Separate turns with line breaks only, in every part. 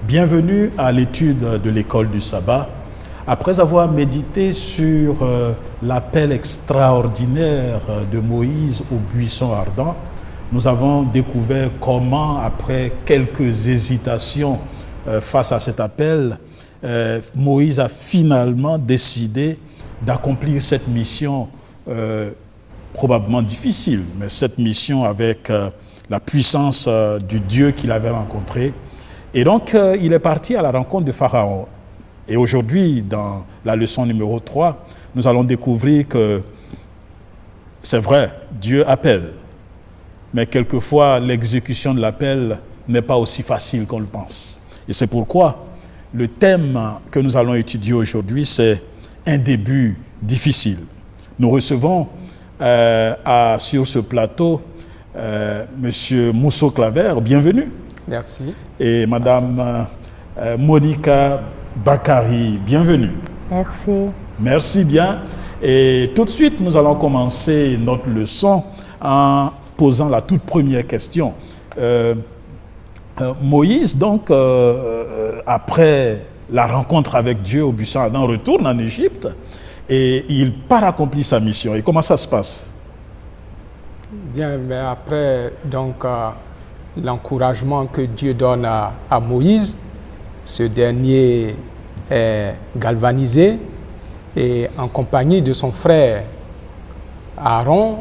Bienvenue à l'étude de l'école du sabbat. Après avoir médité sur l'appel extraordinaire de Moïse au buisson ardent, nous avons découvert comment, après quelques hésitations face à cet appel, Moïse a finalement décidé d'accomplir cette mission probablement difficile, mais cette mission avec la puissance du Dieu qu'il avait rencontré. Et donc, il est parti à la rencontre de Pharaon. Et aujourd'hui, dans la leçon numéro 3, nous allons découvrir que c'est vrai, Dieu appelle. Mais quelquefois, l'exécution de l'appel n'est pas aussi facile qu'on le pense. Et c'est pourquoi le thème que nous allons étudier aujourd'hui, c'est un début difficile. Nous recevons sur ce plateau Monsieur Mousso Claver, bienvenue.
Merci.
Et Madame Monica Bakari, bienvenue.
Merci.
Merci bien. Et tout de suite, nous allons commencer notre leçon en posant la toute première question. Moïse, donc, après la rencontre avec Dieu au buisson ardent, retourne en Égypte et il part accomplir sa mission. Et comment ça se passe?
Bien, mais après, donc, l'encouragement que Dieu donne à Moïse, ce dernier est galvanisé et en compagnie de son frère Aaron,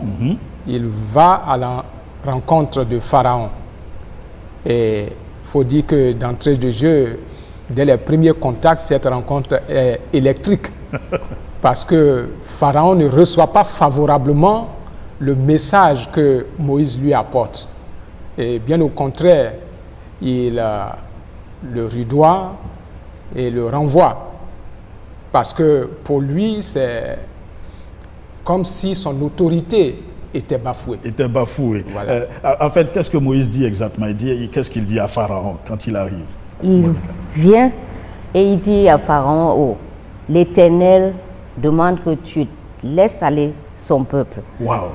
il va à la rencontre de Pharaon. Et il faut dire que d'entrée de jeu, dès les premiers contacts, cette rencontre est électrique parce que Pharaon ne reçoit pas favorablement le message que Moïse lui apporte. Et bien au contraire, il le rudoie et le renvoie. Parce que pour lui, c'est comme si son autorité était bafouée.
Voilà. En fait, qu'est-ce que Moïse dit exactement? Qu'est-ce qu'il dit à Pharaon quand il arrive?
Il vient et il dit à Pharaon, oh, l'Éternel demande que tu laisses aller son peuple.
Waouh!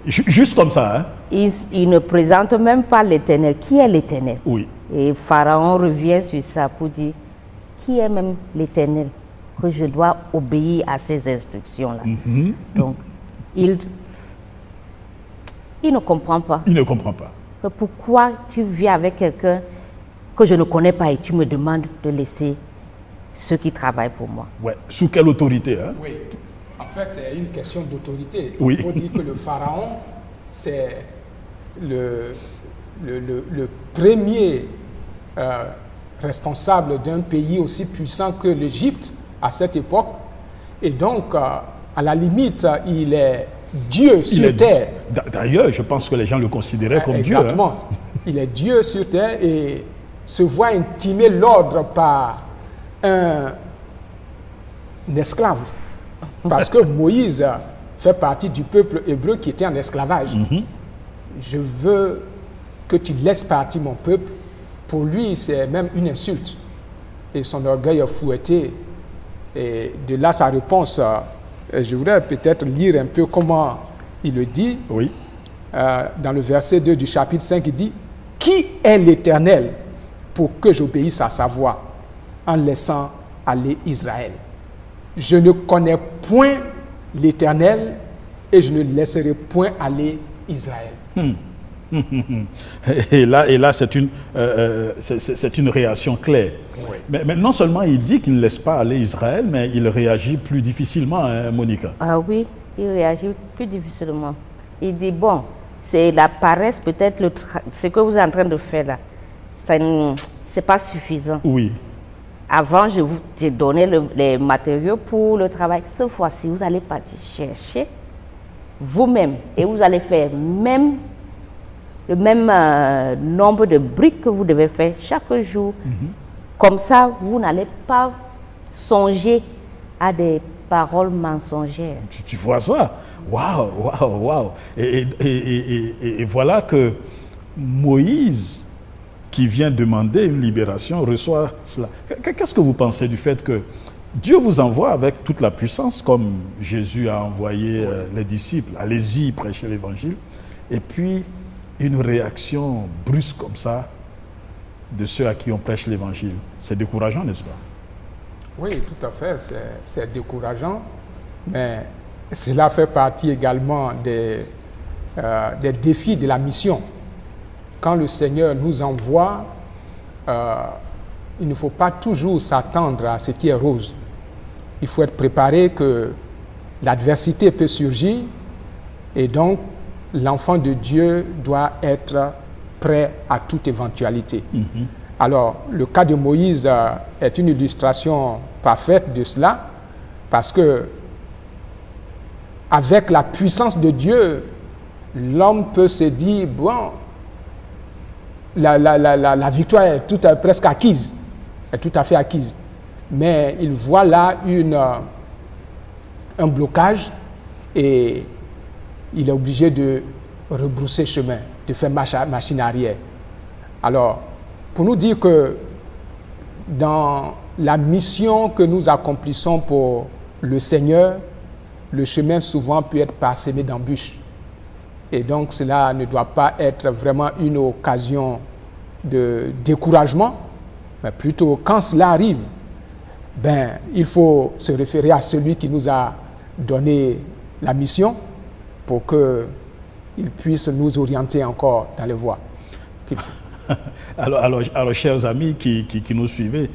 Juste comme ça, hein?
Il ne présente même pas l'Éternel. Qui est l'Éternel?
Oui.
Et Pharaon revient sur ça pour dire, qui est même l'Éternel que je dois obéir à ces instructions-là? Donc, il ne comprend pas.
Il ne comprend pas.
Pourquoi tu viens avec quelqu'un que je ne connais pas et tu me demandes de laisser ceux qui travaillent pour moi?
Ouais. Sous quelle autorité, hein?
Oui. En fait, c'est une question d'autorité.
Oui.
Il faut dire que le Pharaon, c'est le premier responsable d'un pays aussi puissant que l'Égypte à cette époque. Et donc, à la limite, il est Dieu sur terre.
D'ailleurs, je pense que les gens le considéraient comme Dieu.
Exactement. Il est Dieu sur terre et se voit intimer l'ordre par un esclave. Parce que Moïse fait partie du peuple hébreu qui était en esclavage. Je veux que tu laisses partir mon peuple. Pour lui, c'est même une insulte. Et son orgueil est fouetté. Et de là, sa réponse, je voudrais peut-être lire un peu comment il le dit.
Oui.
Dans le verset 2 du chapitre 5, il dit « Qui est l'Éternel pour que j'obéisse à sa voix en laissant aller Israël ? Je ne connais point l'Éternel et je ne laisserai point aller Israël. »
Et là c'est une réaction claire.
Oui.
Mais non seulement il dit qu'il ne laisse pas aller Israël, mais il réagit plus difficilement, hein, Monica.
Ah oui, il réagit plus difficilement. Il dit, bon, c'est la paresse, peut-être ce que vous êtes en train de faire là, c'est pas suffisant.
Oui.
Avant, j'ai donné les matériaux pour le travail. Cette fois-ci, vous allez partir chercher vous-même et vous allez faire le même nombre de briques que vous devez faire chaque jour. Comme ça, vous n'allez pas songer à des paroles mensongères.
Tu vois ça? Waouh. Et voilà que Moïse, qui vient demander une libération, reçoit cela. Qu'est-ce que vous pensez du fait que Dieu vous envoie avec toute la puissance, comme Jésus a envoyé les disciples, allez-y prêcher l'évangile, et puis une réaction brusque comme ça, de ceux à qui on prêche l'évangile. C'est décourageant, n'est-ce pas?
Oui, tout à fait, c'est décourageant, mais cela fait partie également des défis de la mission. Quand le Seigneur nous envoie, il ne faut pas toujours s'attendre à ce qui est rose. Il faut être préparé que l'adversité peut surgir et donc l'enfant de Dieu doit être prêt à toute éventualité. Alors, le cas de Moïse est une illustration parfaite de cela, parce que avec la puissance de Dieu, l'homme peut se dire, bon, la victoire est presque acquise, est tout à fait acquise. Mais il voit là un blocage et il est obligé de rebrousser chemin, de faire machine arrière. Alors, pour nous dire que dans la mission que nous accomplissons pour le Seigneur, le chemin souvent peut être parsemé d'embûches. Et donc cela ne doit pas être vraiment une occasion de découragement, mais plutôt quand cela arrive, il faut se référer à celui qui nous a donné la mission pour qu'il puisse nous orienter encore dans les voies qu'il faut.
Alors, chers amis qui nous suivez,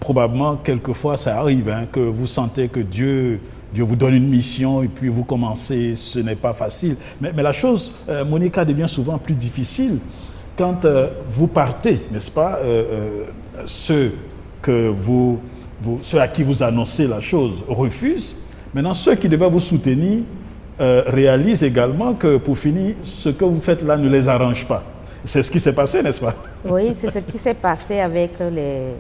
probablement, quelquefois, ça arrive que vous sentez que Dieu vous donne une mission et puis vous commencez, ce n'est pas facile. Mais la chose, Monica, devient souvent plus difficile quand vous partez, n'est-ce pas? Ceux à qui vous annoncez la chose refusent. Maintenant, ceux qui devaient vous soutenir réalisent également que, pour finir, ce que vous faites là ne les arrange pas. C'est ce qui s'est passé, n'est-ce pas?
Oui, c'est ce qui s'est passé avec les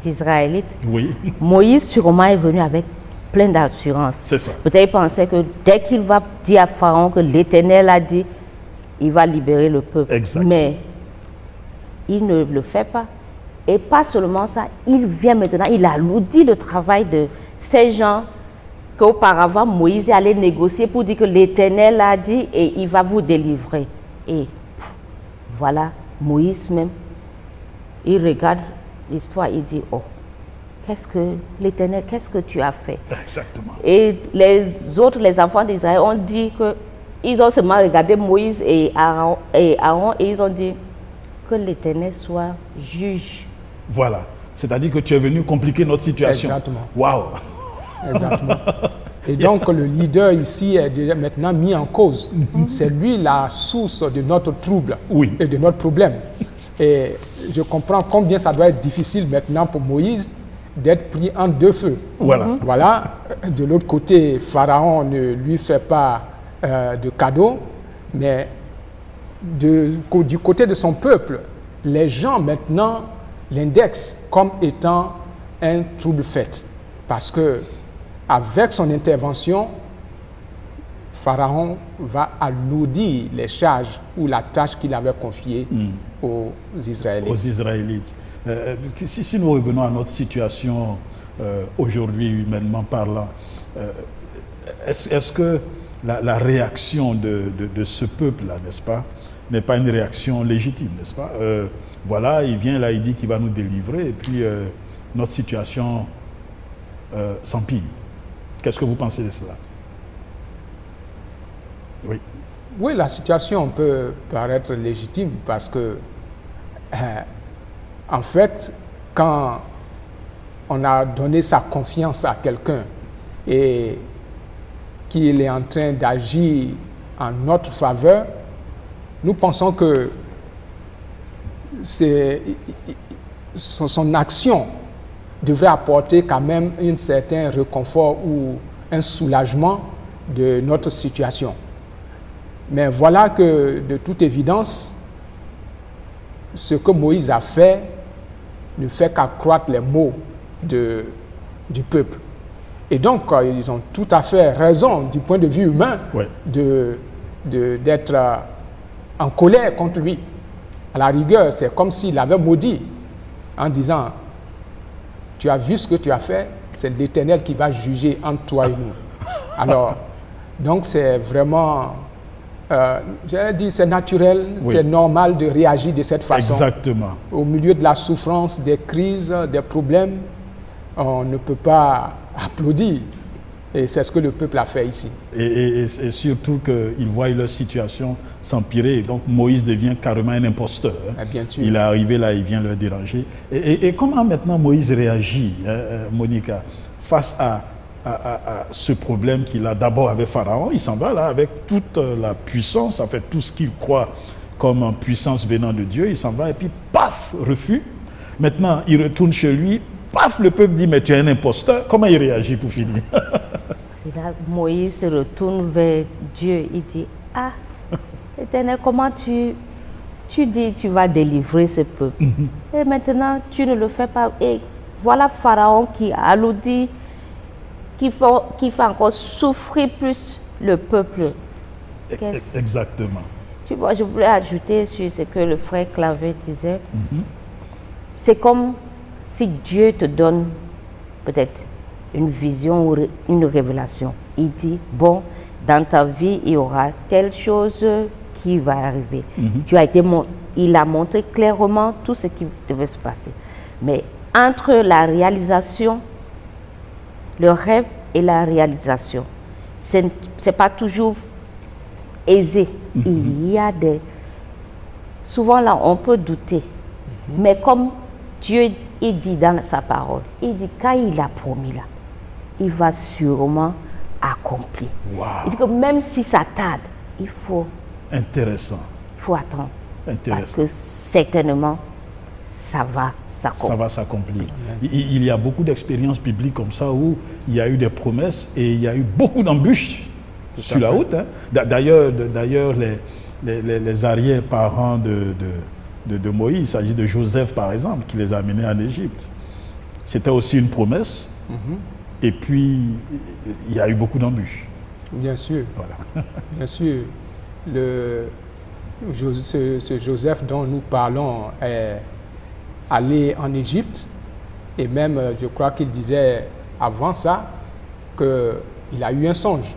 Israélites.
Oui.
Moïse, sûrement, est venu avec plein d'assurance.
C'est ça.
Peut-être il pensait que dès qu'il va dire à Pharaon que l'Éternel a dit, il va libérer le peuple.
Exact.
Mais il ne le fait pas. Et pas seulement ça, il vient maintenant, il alourdit le travail de ces gens qu'auparavant Moïse allait négocier pour dire que l'Éternel a dit et il va vous délivrer. Et voilà, Moïse même, il regarde l'histoire, il dit, oh, l'Éternel, qu'est-ce que tu as fait?
Exactement.
Et les autres, les enfants d'Israël ont dit qu'ils ont seulement regardé Moïse et Aaron et ils ont dit que l'Éternel soit juge.
Voilà, c'est-à-dire que tu es venu compliquer notre situation.
Exactement.
Waouh.
Exactement. Et donc le leader ici est maintenant mis en cause. C'est lui la source de notre trouble et de notre problème. Et je comprends combien ça doit être difficile maintenant pour Moïse d'être pris en deux feux.
Voilà.
Voilà. De l'autre côté, Pharaon ne lui fait pas de cadeau, mais du côté de son peuple, les gens maintenant l'indexent comme étant un trouble fait. Parce que avec son intervention, Pharaon va alourdir les charges ou la tâche qu'il avait confiée aux Israélites.
Si nous revenons à notre situation aujourd'hui, humainement parlant, est-ce que la réaction de ce peuple-là, n'est-ce pas, n'est pas une réaction légitime, n'est-ce pas? Voilà, il vient là, il dit qu'il va nous délivrer, et puis notre situation s'empire. Qu'est-ce que vous pensez de cela? Oui.
Oui, la situation peut paraître légitime parce que, en fait, quand on a donné sa confiance à quelqu'un et qu'il est en train d'agir en notre faveur, nous pensons que son action devrait apporter quand même un certain réconfort ou un soulagement de notre situation. Mais voilà que, de toute évidence, ce que Moïse a fait ne fait qu'accroître les maux du peuple. Et donc, ils ont tout à fait raison, du point de vue humain, d'être en colère contre lui. À la rigueur, c'est comme s'il avait maudit en disant: tu as vu ce que tu as fait, c'est l'Éternel qui va juger entre toi et nous. Alors, donc c'est vraiment j'allais dire, c'est naturel,
Oui.
c'est normal de réagir de cette façon.
Exactement.
Au milieu de la souffrance, des crises, des problèmes, on ne peut pas applaudir. Et c'est ce que le peuple a fait ici.
Et surtout qu'ils voient leur situation s'empirer. Donc Moïse devient carrément un imposteur. Hein.
Bien sûr.
Il est arrivé là, il vient leur déranger. Et comment maintenant Moïse réagit, Monica, face à ce problème qu'il a d'abord avec Pharaon? Il s'en va là avec toute la puissance, en fait tout ce qu'il croit comme en puissance venant de Dieu. Il s'en va et puis paf, refus. Maintenant, il retourne chez lui. Paf, le peuple dit, mais tu es un imposteur. Comment il réagit pour finir?
Et là, Moïse se retourne vers Dieu. Il dit, ah, Éternel, comment tu dis tu vas délivrer ce peuple. Et maintenant, tu ne le fais pas. Et voilà Pharaon qui alourdit, qui fait encore souffrir plus le peuple.
Exactement.
Tu vois, je voulais ajouter sur ce que le frère Clavé disait. C'est comme si Dieu te donne peut-être une vision ou une révélation. Il dit, bon, dans ta vie, il y aura telle chose qui va arriver. Il a montré clairement tout ce qui devait se passer. Mais entre la réalisation, le rêve et la réalisation, ce n'est pas toujours aisé. Il y a des... Souvent là, on peut douter. Mais comme Dieu il dit dans sa parole, il dit quand il a promis là, il va sûrement accomplir.
Wow.
Il dit que même si ça tarde, il faut
Intéressant.
attendre.
Intéressant.
Parce que certainement, ça va s'accomplir.
Ça va s'accomplir. Il y a beaucoup d'expériences bibliques comme ça où il y a eu des promesses et il y a eu beaucoup d'embûches sur la route. Hein. D'ailleurs, les arrière-parents de Moïse, il s'agit de Joseph par exemple, qui les a amenés en Égypte. C'était aussi une promesse. Et puis, il y a eu beaucoup d'embûches.
Bien sûr.
Voilà.
Bien sûr. Ce Joseph dont nous parlons est allé en Égypte et même, je crois qu'il disait avant ça qu'il a eu un songe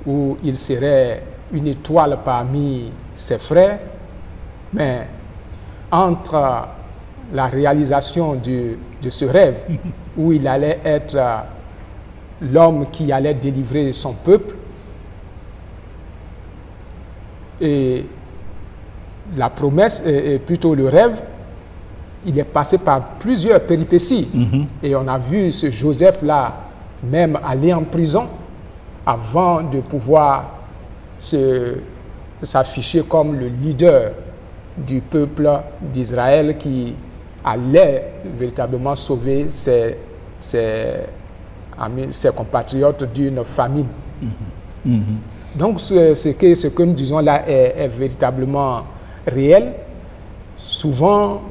où il serait une étoile parmi ses frères, mais entre la réalisation de ce rêve où il allait être l'homme qui allait délivrer son peuple et la promesse, et plutôt le rêve, il est passé par plusieurs péripéties. Et on a vu ce Joseph-là même aller en prison avant de pouvoir s'afficher comme le leader du peuple d'Israël qui allait véritablement sauver ses compatriotes d'une famine. Donc ce que nous disons là est véritablement réel. Souvent,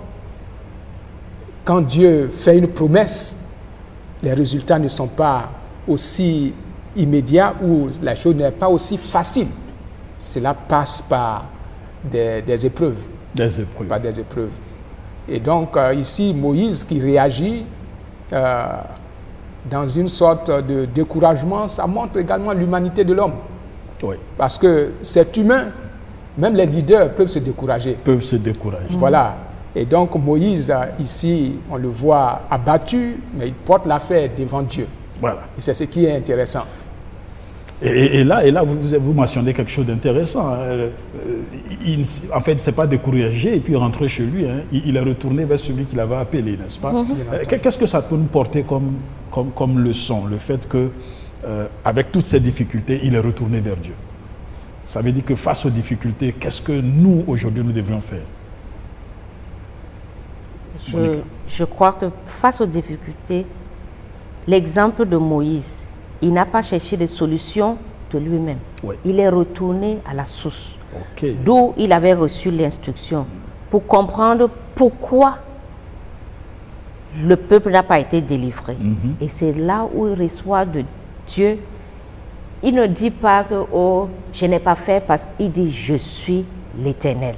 quand Dieu fait une promesse, les résultats ne sont pas aussi immédiats ou la chose n'est pas aussi facile. Cela passe par des épreuves. Par des épreuves. Et donc ici, Moïse qui réagit dans une sorte de découragement, ça montre également l'humanité de l'homme.
Oui.
Parce que c'est humain, même les leaders peuvent se décourager. Voilà. Et donc Moïse, ici, on le voit abattu, mais il porte l'affaire devant Dieu.
Voilà.
Et c'est ce qui est intéressant.
Et là vous mentionnez quelque chose d'intéressant. En fait, il ne s'est pas découragé et puis rentré chez lui. Hein. Il est retourné vers celui qu'il avait appelé, n'est-ce pas? Qu'est-ce que ça peut nous porter comme leçon, le fait que, avec toutes ces difficultés, il est retourné vers Dieu? Ça veut dire que face aux difficultés, qu'est-ce que nous, aujourd'hui, nous devrions faire?
Je crois que face aux difficultés, l'exemple de Moïse, il n'a pas cherché de solution de lui-même.
Oui.
Il est retourné à la source,
Okay.
d'où il avait reçu l'instruction, pour comprendre pourquoi le peuple n'a pas été délivré. Et c'est là où il reçoit de Dieu. Il ne dit pas que « Oh, je n'ai pas fait » parce qu'il dit « Je suis l'Éternel ».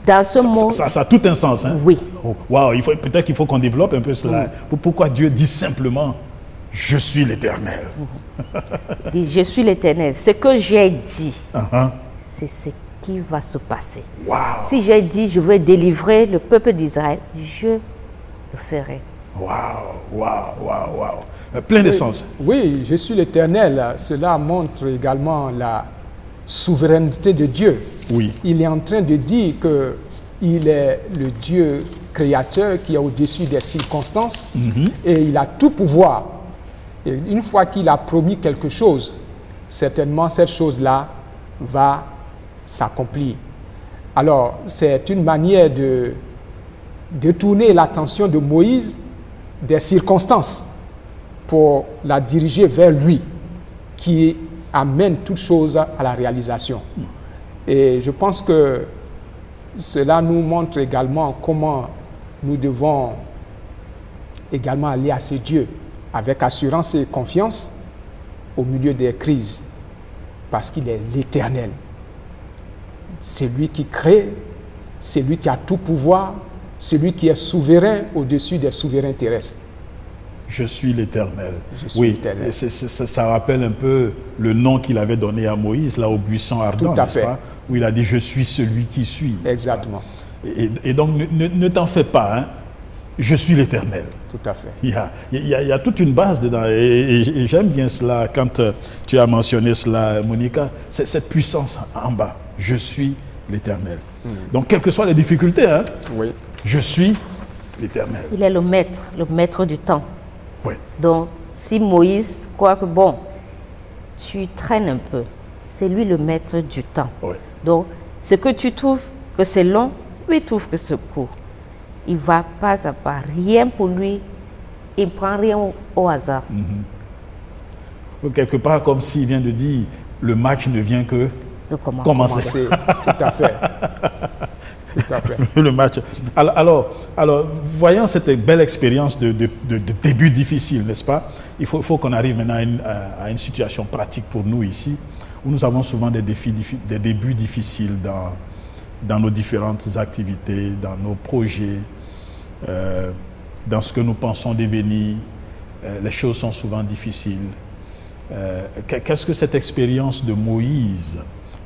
Dans ce mot...
Ça a tout un sens. Hein?
Oui.
Oh, wow, peut-être qu'il faut qu'on développe un peu cela. Pourquoi Dieu dit simplement « Je suis l'Éternel.
Il dit, je suis l'Éternel. Ce que j'ai dit,
Uh-huh.
c'est ce qui va se passer.
Wow.
Si j'ai dit, je vais délivrer le peuple d'Israël, je le ferai.
Wow, wow, wow, wow. Plein d'essence.
Oui, je suis l'Éternel. Cela montre également la souveraineté de Dieu.
Oui.
Il est en train de dire qu'il est le Dieu créateur qui est au-dessus des circonstances et il a tout pouvoir. Et une fois qu'il a promis quelque chose, certainement cette chose-là va s'accomplir. Alors, c'est une manière de détourner l'attention de Moïse des circonstances pour la diriger vers lui, qui amène toute chose à la réalisation. Et je pense que cela nous montre également comment nous devons également aller à ce Dieu avec assurance et confiance au milieu des crises, parce qu'il est l'Éternel. C'est lui qui crée, c'est lui qui a tout pouvoir, c'est lui qui est souverain au-dessus des souverains terrestres.
Je suis l'Éternel.
Je suis
Oui,
l'Éternel.
et ça rappelle un peu le nom qu'il avait donné à Moïse, là au buisson ardent,
Tout à
n'est-ce
fait.
pas? Où il a dit, je suis celui qui suis.
Exactement,
Et donc, ne t'en fais pas, hein. Je suis l'Éternel.
tout à fait.
Il y a toute une base dedans. Et j'aime bien cela quand tu as mentionné cela, Monica, cette puissance en bas. Je suis l'Éternel. Donc, quelles que soient les difficultés, hein,
Oui,
je suis l'Éternel.
Il est le maître du temps.
Oui.
Donc, si Moïse croit que, bon, tu traînes un peu, c'est lui le maître du temps.
Oui.
Donc, ce que tu trouves que c'est long, lui trouve que c'est court. Il va pas à pas, rien pour lui, il ne prend rien au hasard.
Ou quelque part, comme s'il vient de dire, le match ne vient que
De comment
commencer.
c'est tout à fait. Tout à fait.
Le match. Alors, voyant cette belle expérience de début difficile, n'est-ce pas? Il faut qu'on arrive maintenant à une situation pratique pour nous ici, où nous avons souvent des débuts difficiles dans nos différentes activités, dans nos projets, dans ce que nous pensons devenir. Les choses sont souvent difficiles. Qu'est-ce que cette expérience de Moïse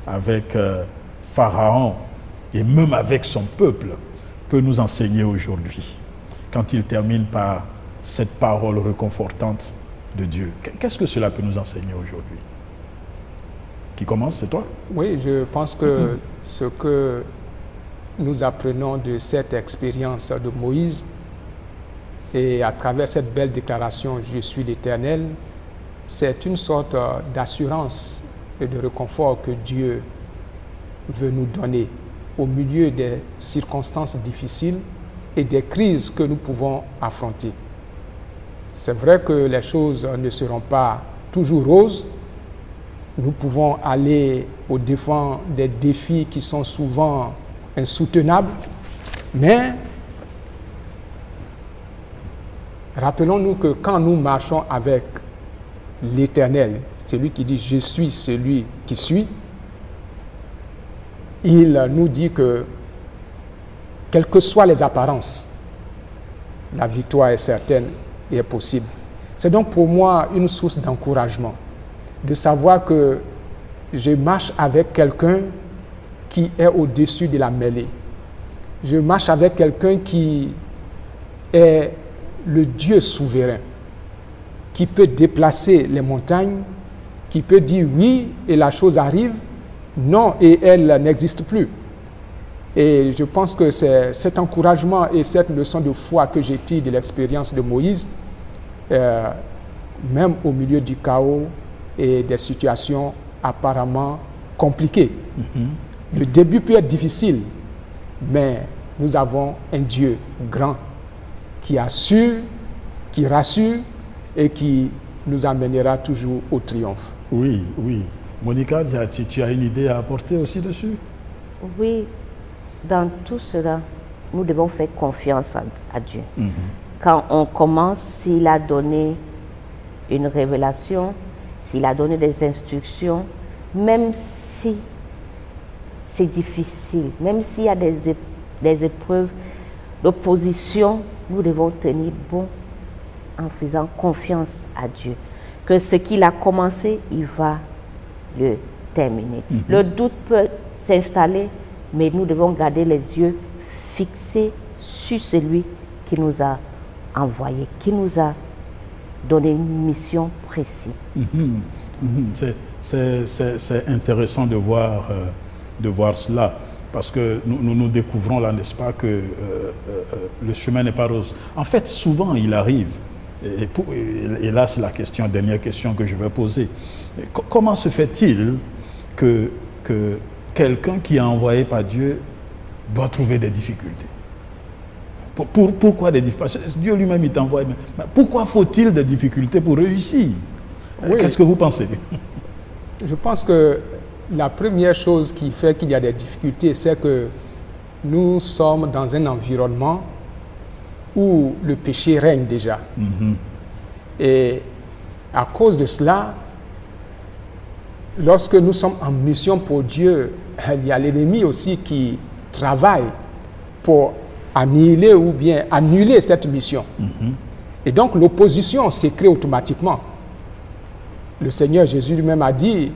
avec Pharaon et même avec son peuple peut nous enseigner aujourd'hui, quand il termine par cette parole réconfortante de Dieu? Qu'est-ce que cela peut nous enseigner aujourd'hui? Qui commence, c'est toi?
Oui, je pense que ce que nous apprenons de cette expérience de Moïse et à travers cette belle déclaration « Je suis l'Éternel », c'est une sorte d'assurance et de réconfort que Dieu veut nous donner au milieu des circonstances difficiles et des crises que nous pouvons affronter. C'est vrai que les choses ne seront pas toujours roses. Nous pouvons aller au-devant des défis qui sont souvent insoutenables, mais rappelons-nous que quand nous marchons avec l'Éternel, c'est lui qui dit « Je suis celui qui suis », il nous dit que, quelles que soient les apparences, la victoire est certaine et est possible. C'est donc pour moi une source d'encouragement, de savoir que je marche avec quelqu'un qui est au-dessus de la mêlée. Je marche avec quelqu'un qui est le Dieu souverain, qui peut déplacer les montagnes, qui peut dire oui et la chose arrive, non et elle n'existe plus. Et je pense que c'est cet encouragement et cette leçon de foi que j'ai tiré de l'expérience de Moïse, même au milieu du chaos et des situations apparemment compliquées. Le début peut être difficile, mais nous avons un Dieu grand qui assure, qui rassure et qui nous amènera toujours au triomphe.
Oui, oui. Monica, tu as une idée à apporter aussi dessus?
Oui, dans tout cela, nous devons faire confiance à Dieu. Quand on commence, s'il a donné une révélation, s'il a donné des instructions, même si c'est difficile, même s'il y a des épreuves d'opposition, nous devons tenir bon en faisant confiance à Dieu. Que ce qu'il a commencé, il va le terminer. Le doute peut s'installer, mais nous devons garder les yeux fixés sur celui qui nous a envoyés, qui nous a donné une mission précise.
C'est intéressant de voir cela, parce que nous découvrons là, n'est-ce pas, que le chemin n'est pas rose. En fait, souvent, il arrive, et là c'est la dernière question que je vais poser. Comment se fait-il que quelqu'un qui est envoyé par Dieu doit trouver des difficultés? Pourquoi des difficultés? Parce que Dieu lui-même, il t'envoie. Mais pourquoi faut-il des difficultés pour réussir?
Oui.
Qu'est-ce que vous pensez?
Je pense que la première chose qui fait qu'il y a des difficultés, c'est que nous sommes dans un environnement où le péché règne déjà. Et à cause de cela, lorsque nous sommes en mission pour Dieu, il y a l'ennemi aussi qui travaille pour annihiler ou bien annuler cette mission. Et donc l'opposition se crée automatiquement. Le Seigneur Jésus lui-même a dit,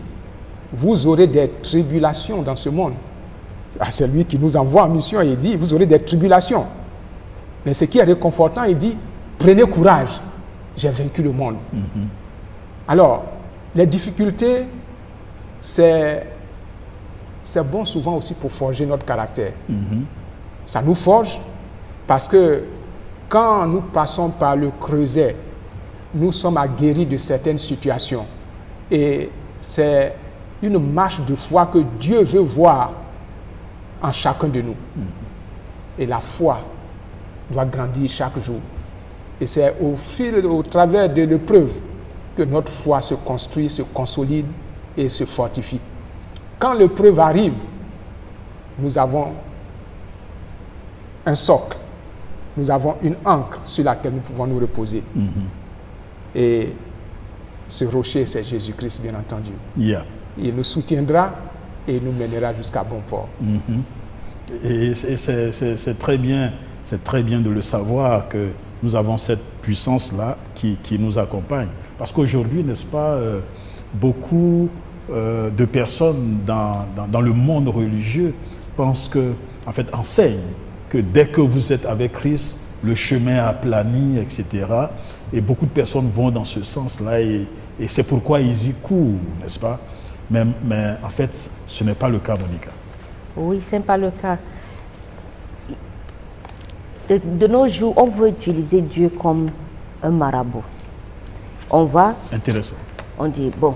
vous aurez des tribulations dans ce monde. C'est lui qui nous envoie en mission et il dit, vous aurez des tribulations. Mais ce qui est réconfortant, il dit, prenez courage, j'ai vaincu le monde. Alors, les difficultés, c'est bon souvent aussi pour forger notre caractère. Ça nous forge parce que quand nous passons par le creuset, nous sommes aguerris de certaines situations. Et c'est une marche de foi que Dieu veut voir en chacun de nous. Et la foi doit grandir chaque jour. Et c'est au travers de l'épreuve que notre foi se construit, se consolide et se fortifie. Quand l'épreuve arrive, nous avons un socle, nous avons une ancre sur laquelle nous pouvons nous reposer. Et ce rocher, c'est Jésus-Christ, bien entendu. Il nous soutiendra et il nous mènera jusqu'à bon port.
Et c'est très bien de le savoir que nous avons cette puissance-là qui nous accompagne. Parce qu'aujourd'hui, n'est-ce pas, beaucoup de personnes dans le monde religieux pensent enseignent que dès que vous êtes avec Christ, le chemin aplani, etc. Et beaucoup de personnes vont dans ce sens-là et c'est pourquoi ils y courent, n'est-ce pas? Mais en fait, ce n'est pas le cas, Monica.
Oui, ce n'est pas le cas. De nos jours, on veut utiliser Dieu comme un marabout.
Intéressant.
On dit, bon,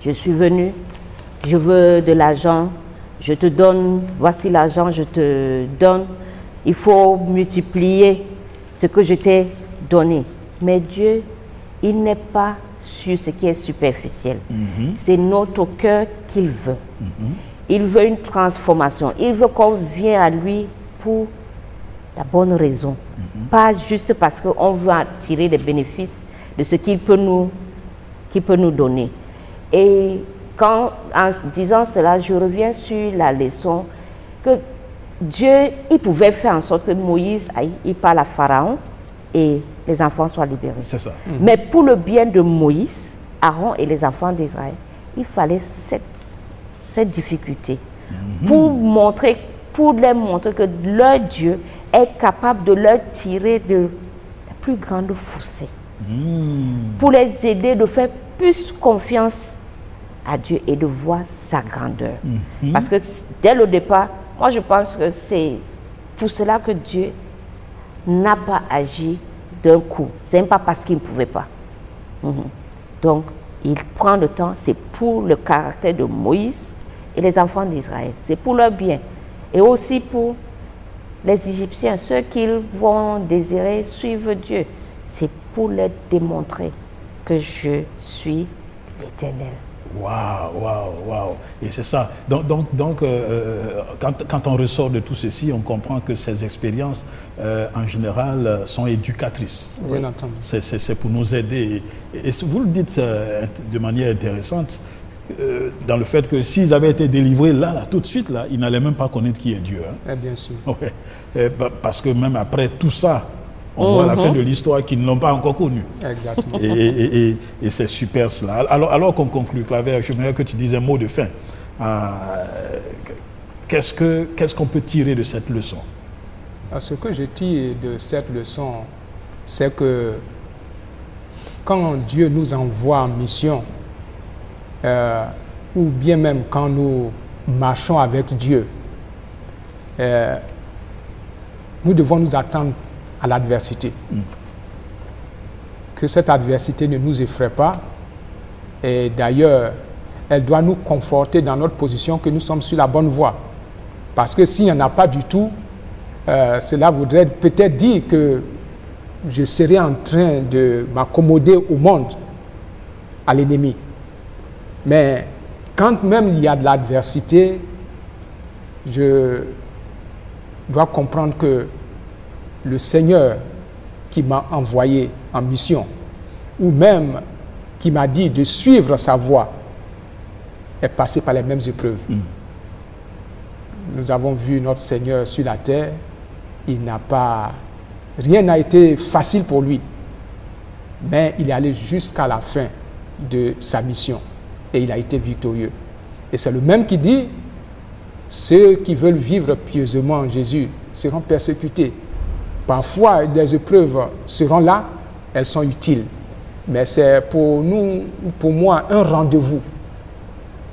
je suis venu, je veux de l'argent, je te donne, voici l'argent, je te donne. Il faut multiplier ce que je t'ai donné. Mais Dieu, il n'est pas sur ce qui est superficiel. C'est notre cœur qu'il veut. Il veut une transformation. Il veut qu'on vienne à lui pour la bonne raison. Pas juste parce qu'on veut en tirer des bénéfices de ce qu'il peut nous donner. Et en disant cela, je reviens sur la leçon que Dieu, il pouvait faire en sorte que Moïse il parle à Pharaon et les enfants soient libérés.
C'est ça.
Mais pour le bien de Moïse, Aaron et les enfants d'Israël, il fallait cette difficulté pour leur montrer que leur Dieu est capable de leur tirer de la plus grande fossée. Pour les aider de faire plus confiance à Dieu et de voir sa grandeur. Parce que dès le départ, moi je pense que c'est pour cela que Dieu n'a pas agi d'un coup. Ce n'est pas parce qu'il ne pouvait pas. Donc, il prend le temps, c'est pour le caractère de Moïse et les enfants d'Israël. C'est pour leur bien. Et aussi pour les Égyptiens, ceux qui vont désirer suivre Dieu. C'est pour leur démontrer que je suis l'Éternel.
Waouh. Et c'est ça. Donc quand on ressort de tout ceci, on comprend que ces expériences, en général, sont éducatrices.
Bien entendu.
C'est pour nous aider. Et vous le dites de manière intéressante, dans le fait que s'ils avaient été délivrés là, tout de suite, là, ils n'allaient même pas connaître qui est Dieu.
Bien sûr.
Ouais. Parce que même après tout ça, On voit la fin de l'histoire qu'ils n'ont pas encore connue.
Exactement.
Et c'est super cela. Alors qu'on conclut, Claver, je voudrais que tu dises un mot de fin. Qu'est-ce qu'on peut tirer de cette leçon?
Ce que je tire de cette leçon, c'est que quand Dieu nous envoie en mission, ou bien même quand nous marchons avec Dieu, nous devons nous attendre à l'adversité. Que cette adversité ne nous effraie pas. Et d'ailleurs, elle doit nous conforter dans notre position que nous sommes sur la bonne voie. Parce que s'il n'y en a pas du tout, cela voudrait peut-être dire que je serais en train de m'accommoder au monde, à l'ennemi. Mais quand même il y a de l'adversité, je dois comprendre que le Seigneur qui m'a envoyé en mission, ou même qui m'a dit de suivre sa voie, est passé par les mêmes épreuves. Nous avons vu notre Seigneur sur la terre, rien n'a été facile pour lui, mais il est allé jusqu'à la fin de sa mission et il a été victorieux. Et c'est le même qui dit, ceux qui veulent vivre pieusement en Jésus seront persécutés. Parfois, les épreuves seront là, elles sont utiles, mais c'est pour moi, un rendez-vous.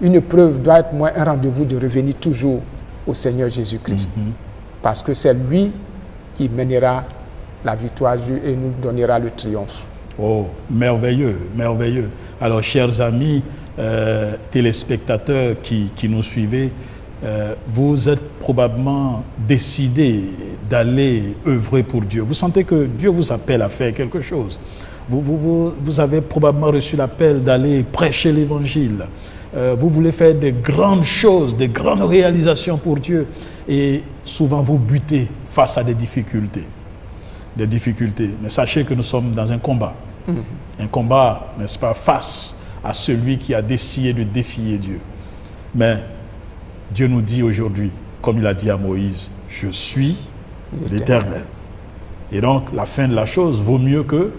Une épreuve doit être moi un rendez-vous de revenir toujours au Seigneur Jésus-Christ. Parce que c'est lui qui mènera la victoire et nous donnera le triomphe.
Oh, merveilleux, merveilleux. Alors, chers amis, téléspectateurs qui nous suivez, vous êtes probablement décidés d'aller œuvrer pour Dieu. Vous sentez que Dieu vous appelle à faire quelque chose. Vous avez probablement reçu l'appel d'aller prêcher l'évangile. Vous voulez faire des grandes choses, des grandes réalisations pour Dieu. Et souvent, vous butez face à des difficultés. Mais sachez que nous sommes dans un combat. Un combat, n'est-ce pas, face à celui qui a décidé de défier Dieu. Mais Dieu nous dit aujourd'hui, comme il a dit à Moïse, « Je suis l'Éternel ». Et donc, la fin de la chose vaut mieux que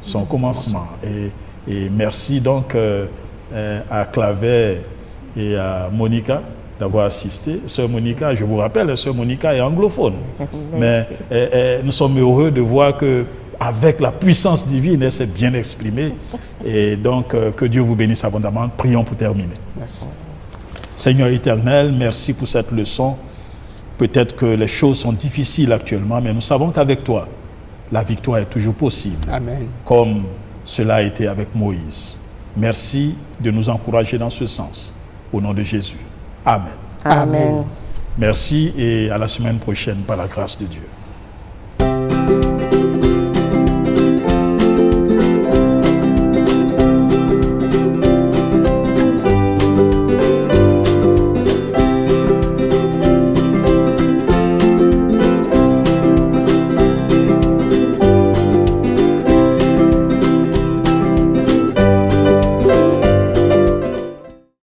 son commencement. Et merci donc à Claver et à Monica d'avoir assisté. Sœur Monica, je vous rappelle, Sœur Monica est anglophone. Mais nous sommes heureux de voir que avec la puissance divine, elle s'est bien exprimée. Et donc, que Dieu vous bénisse abondamment. Prions pour terminer.
Merci.
Seigneur éternel, merci pour cette leçon. Peut-être que les choses sont difficiles actuellement, mais nous savons qu'avec toi, la victoire est toujours possible.
Amen.
Comme cela a été avec Moïse. Merci de nous encourager dans ce sens. Au nom de Jésus. Amen.
Amen.
Merci et à la semaine prochaine par la grâce de Dieu.